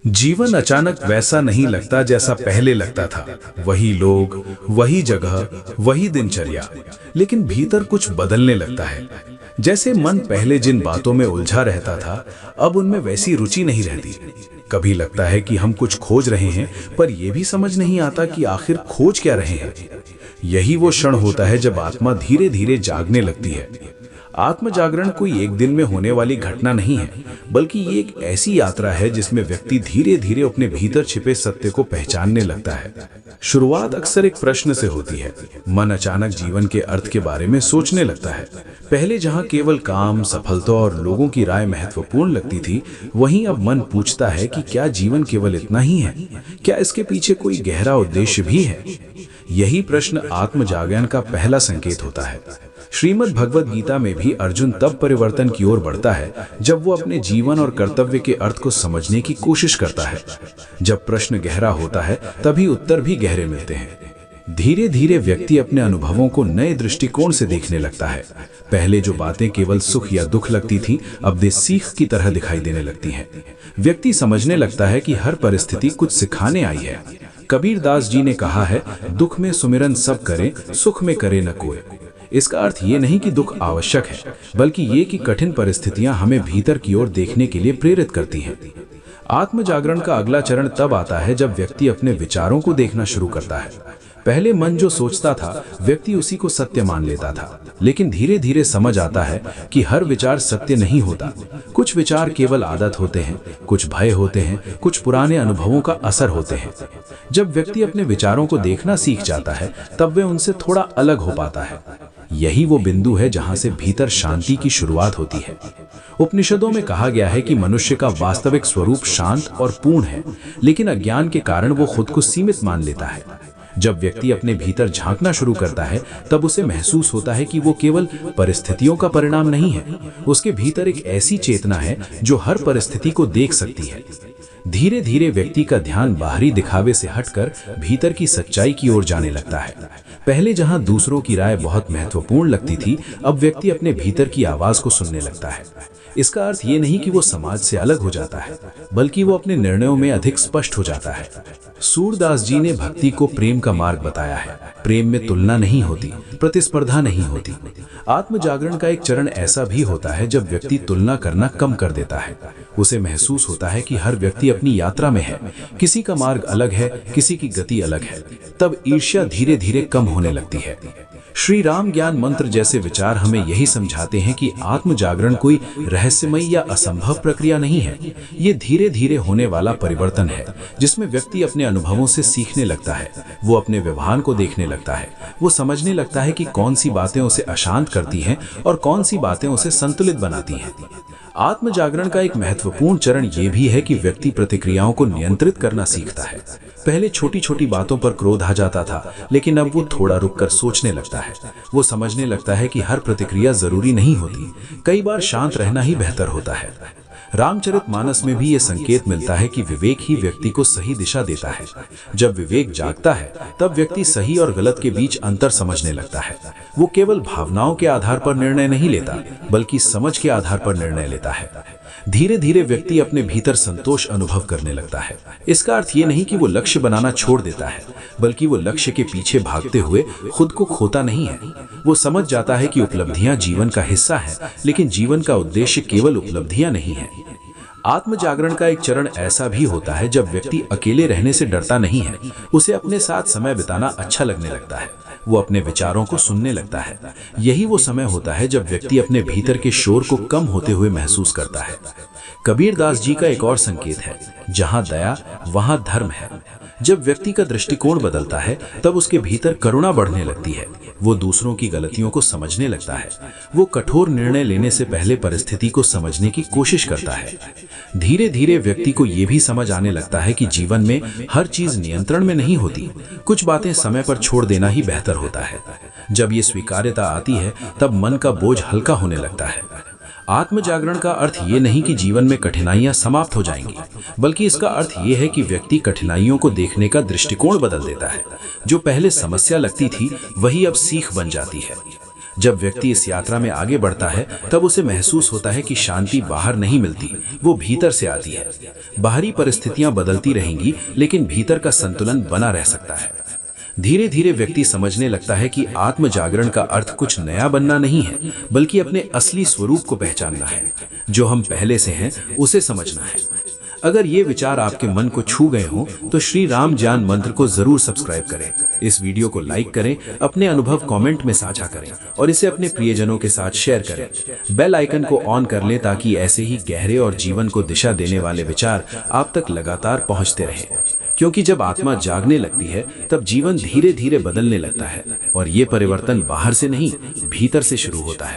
जीवन अचानक वैसा नहीं लगता जैसा पहले लगता था। वही लोग, वही जगह, वही दिनचर्या, लेकिन भीतर कुछ बदलने लगता है। जैसे मन पहले जिन बातों में उलझा रहता था, अब उनमें वैसी रुचि नहीं रहती। कभी लगता है कि हम कुछ खोज रहे हैं, पर यह भी समझ नहीं आता कि आखिर खोज क्या रहे हैं। यही वो क्षण होता है जब आत्मा धीरे धीरे जागने लगती है। आत्म जागरण कोई एक दिन में होने वाली घटना नहीं है, बल्कि ये एक ऐसी यात्रा है जिसमें व्यक्ति धीरे धीरे अपने भीतर छिपे सत्य को पहचानने लगता है। शुरुआत अक्सर एक प्रश्न से होती है। मन अचानक जीवन के अर्थ के बारे में सोचने लगता है। पहले जहां केवल काम, सफलता और लोगों की राय महत्वपूर्ण लगती थी, वहीं अब मन पूछता है कि क्या जीवन केवल इतना ही है? क्या इसके पीछे कोई गहरा उद्देश्य भी है? यही प्रश्न आत्म जागरण का पहला संकेत होता है। श्रीमद् भगवद गीता में भी अर्जुन तब परिवर्तन की ओर बढ़ता है जब वो अपने जीवन और कर्तव्य के अर्थ को समझने की कोशिश करता है। जब प्रश्न गहरा होता है, तभी उत्तर भी गहरे मिलते हैं। धीरे धीरे व्यक्ति अपने अनुभवों को नए दृष्टिकोण से देखने लगता है। पहले जो बातें केवल सुख या दुख लगती थीं, अब वे सीख की तरह दिखाई देने लगती हैं। व्यक्ति समझने लगता है कि हर परिस्थिति कुछ सिखाने आई है। कबीर दास जी ने कहा है, दुख में सुमिरन सब करे, सुख में करे न कोई। इसका अर्थ ये नहीं कि दुख आवश्यक है, बल्कि ये कि कठिन परिस्थितियां हमें भीतर की ओर देखने के लिए प्रेरित करती हैं। आत्म जागरण का अगला चरण तब आता है जब व्यक्ति अपने विचारों को देखना शुरू करता है। पहले मन जो सोचता था, व्यक्ति उसी को सत्य मान लेता था, लेकिन धीरे धीरे समझ आता है कि हर विचार सत्य नहीं होता। कुछ विचार केवल आदत होते हैं, कुछ भय होते हैं, कुछ पुराने अनुभवों का असर होते हैं। जब व्यक्ति अपने विचारों को देखना सीख जाता है, तब वे उनसे थोड़ा अलग हो पाता है। यही वो बिंदु है जहां से भीतर शांति की शुरुआत होती है। उपनिषदों में कहा गया है कि मनुष्य का वास्तविक स्वरूप शांत और पूर्ण है, लेकिन अज्ञान के कारण वो खुद को सीमित मान लेता है। जब व्यक्ति अपने भीतर झांकना शुरू करता है, तब उसे महसूस होता है कि वो केवल परिस्थितियों का परिणाम नहीं है। उसके भीतर एक ऐसी चेतना है जो हर परिस्थिति को देख सकती है। धीरे धीरे व्यक्ति का ध्यान बाहरी दिखावे से हटकर भीतर की सच्चाई की ओर जाने लगता है। पहले जहां दूसरों की राय बहुत महत्वपूर्ण लगती थी, अब व्यक्ति अपने भीतर की आवाज को सुनने लगता है। इसका अर्थ ये नहीं कि वो समाज से अलग हो जाता है, बल्कि वो अपने निर्णयों में अधिक स्पष्ट हो जाता है। सूरदास जी ने भक्ति को प्रेम का मार्ग बताया है। प्रेम में तुलना नहीं होती, प्रतिस्पर्धा नहीं होती। आत्म जागरण का एक चरण ऐसा भी होता है जब व्यक्ति तुलना करना कम कर देता है। उसे महसूस होता है कि हर व्यक्ति अपनी यात्रा में है, किसी का मार्ग अलग है, किसी की गति अलग है। तब ईर्ष्या धीरे धीरे कम होने लगती है। श्री राम ज्ञान मंत्र जैसे विचार हमें यही समझाते हैं कि आत्म जागरण कोई रहस्यमय या असंभव प्रक्रिया नहीं है। ये धीरे धीरे होने वाला परिवर्तन है, जिसमें व्यक्ति अपने अनुभवों से सीखने लगता है। वो अपने व्यवहार को देखने लगता है। वो समझने लगता है कि कौन सी बातें उसे अशांत करती हैं और कौन सी बातें उसे संतुलित बनाती हैं। आत्म जागरण का एक महत्वपूर्ण चरण ये भी है कि व्यक्ति प्रतिक्रियाओं को नियंत्रित करना सीखता है। पहले छोटी छोटी बातों पर क्रोध आ जाता था, लेकिन अब वो थोड़ा रुककर सोचने लगता है। वो समझने लगता है कि हर प्रतिक्रिया जरूरी नहीं होती, कई बार शांत रहना ही बेहतर होता है। रामचरितमानस में भी ये संकेत मिलता है कि विवेक ही व्यक्ति को सही दिशा देता है। जब विवेक जागता है, तब व्यक्ति सही और गलत के बीच अंतर समझने लगता है। वो केवल भावनाओं के आधार पर निर्णय नहीं लेता, बल्कि समझ के आधार पर निर्णय लेता है। धीरे धीरे व्यक्ति अपने भीतर संतोष अनुभव करने लगता है। इसका अर्थ ये नहीं कि वो लक्ष्य बनाना छोड़ देता है, बल्कि वो लक्ष्य के पीछे भागते हुए खुद को खोता नहीं है। वो समझ जाता है कि उपलब्धियां जीवन का हिस्सा है, लेकिन जीवन का उद्देश्य केवल उपलब्धियां नहीं है। आत्म जागरण का एक चरण ऐसा भी होता है जब व्यक्ति अकेले रहने से डरता नहीं है। उसे अपने साथ समय बिताना अच्छा लगने लगता है। वो अपने विचारों को सुनने लगता है। यही वो समय होता है जब व्यक्ति अपने भीतर के शोर को कम होते हुए महसूस करता है। कबीर दास जी का एक और संकेत है, जहां दया वहां धर्म है। जब व्यक्ति का दृष्टिकोण बदलता है, तब उसके भीतर करुणा बढ़ने लगती है। वो दूसरों की गलतियों को समझने लगता है। वो कठोर निर्णय लेने से पहले परिस्थिति को समझने की कोशिश करता है। धीरे धीरे व्यक्ति को ये भी समझ आने लगता है कि जीवन में हर चीज नियंत्रण में नहीं होती। कुछ बातें समय पर छोड़ देना ही बेहतर होता है। जब ये स्वीकार्यता आती है, तब मन का बोझ हल्का होने लगता है। आत्म जागरण का अर्थ ये नहीं कि जीवन में कठिनाइयां समाप्त हो जाएंगी, बल्कि इसका अर्थ ये है कि व्यक्ति कठिनाइयों को देखने का दृष्टिकोण बदल देता है। जो पहले समस्या लगती थी, वही अब सीख बन जाती है। जब व्यक्ति इस यात्रा में आगे बढ़ता है तब उसे महसूस होता है कि शांति बाहर नहीं मिलती, वो भीतर से आती है। बाहरी परिस्थितियां बदलती रहेंगी लेकिन भीतर का संतुलन बना रह सकता है। धीरे धीरे व्यक्ति समझने लगता है कि आत्म जागरण का अर्थ कुछ नया बनना नहीं है, बल्कि अपने असली स्वरूप को पहचानना है। जो हम पहले से हैं उसे समझना है। अगर ये विचार आपके मन को छू गए हों तो श्री राम ज्ञान मंत्र को जरूर सब्सक्राइब करें। इस वीडियो को लाइक करें, अपने अनुभव कमेंट में साझा करें और इसे अपने प्रियजनों के साथ शेयर करें। बेल आइकन को ऑन कर लें ताकि ऐसे ही गहरे और जीवन को दिशा देने वाले विचार आप तक लगातार पहुंचते रहें। क्योंकि जब आत्मा जागने लगती है तब जीवन धीरे धीरे बदलने लगता है और ये परिवर्तन बाहर से नहीं, भीतर से शुरू होता है।